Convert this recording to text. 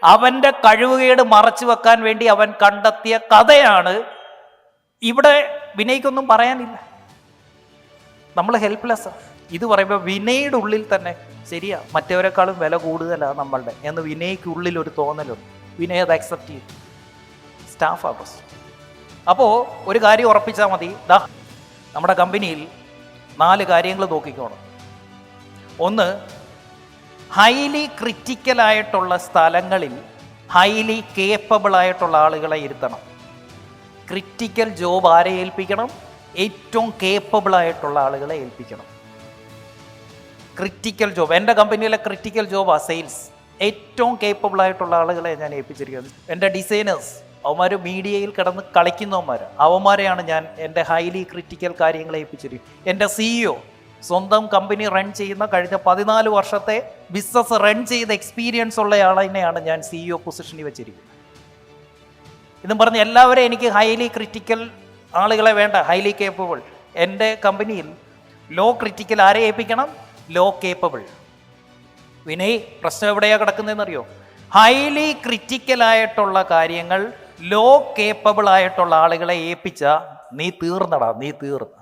അവൻ്റെ കഴിവുകേട് മറച്ചു വെക്കാൻ വേണ്ടി അവൻ കണ്ടെത്തിയ കഥയാണ്. ഇവിടെ വിനയ്ക്കൊന്നും പറയാനില്ല, നമ്മൾ ഹെൽപ്ലെസ്. ഇത് പറയുമ്പോൾ വിനയുടെ ഉള്ളിൽ തന്നെ ശരിയാ, മറ്റവരെക്കാളും വില കൂടുതലാണ് നമ്മളുടെ എന്ന് വിനയ്ക്കുള്ളിൽ ഒരു തോന്നലുണ്ട്. വിനയ് അത് അക്സെപ്റ്റ് ചെയ്തു. സ്റ്റാഫ് ആവസ്. അപ്പോൾ ഒരു കാര്യം ഉറപ്പിച്ചാൽ മതി, നമ്മുടെ കമ്പനിയിൽ 4 കാര്യങ്ങൾ നോക്കിക്കോണം. ഒന്ന്, ഹൈലി ക്രിറ്റിക്കലായിട്ടുള്ള സ്ഥലങ്ങളിൽ ഹൈലി കേപ്പബിൾ ആയിട്ടുള്ള ആളുകളെ ഇരുത്തണം. ക്രിറ്റിക്കൽ ജോബ് ആരെ ഏൽപ്പിക്കണം? ഏറ്റവും കേപ്പബിൾ ആയിട്ടുള്ള ആളുകളെ ഏൽപ്പിക്കണം. ക്രിറ്റിക്കൽ ജോബ്, എൻ്റെ കമ്പനിയിലെ ക്രിറ്റിക്കൽ ജോബാണ് സെയിൽസ്. ഏറ്റവും കേപ്പബിൾ ആയിട്ടുള്ള ആളുകളെ ഞാൻ ഏൽപ്പിച്ചിരിക്കുന്നത്. എൻ്റെ ഡിസൈനേഴ്സ്, അവന്മാർ മീഡിയയിൽ കിടന്ന് കളിക്കുന്നവന്മാർ, അവന്മാരെയാണ് ഞാൻ എൻ്റെ ഹൈലി ക്രിറ്റിക്കൽ കാര്യങ്ങളെ ഏൽപ്പിച്ചിരിക്കുന്നത്. എൻ്റെ CEO, സ്വന്തം കമ്പനി റൺ ചെയ്യുന്ന കഴിഞ്ഞ 14 വർഷത്തെ ബിസിനസ് റൺ ചെയ്ത എക്സ്പീരിയൻസ് ഉള്ള ആളിനെയാണ് ഞാൻ CEO പൊസിഷനിൽ വെച്ചിരിക്കുന്നത്. ഇതും പറഞ്ഞ് എല്ലാവരെയും എനിക്ക് ഹൈലി ക്രിറ്റിക്കൽ ആളുകളെ വേണ്ട, ഹൈലി കേപ്പബിൾ. എൻ്റെ കമ്പനിയിൽ ലോ ക്രിറ്റിക്കൽ ആരെ ഏൽപ്പിക്കണം? Law capable. വിനയ്, പ്രശ്നം എവിടെയാണ് കിടക്കുന്നതെന്നറിയോ? ഹൈലി ക്രിറ്റിക്കലായിട്ടുള്ള കാര്യങ്ങൾ ലോ കേപ്പബിൾ ആയിട്ടുള്ള ആളുകളെ ഏൽപ്പിച്ച നീ തീർന്നടാ, നീ തീർന്നു.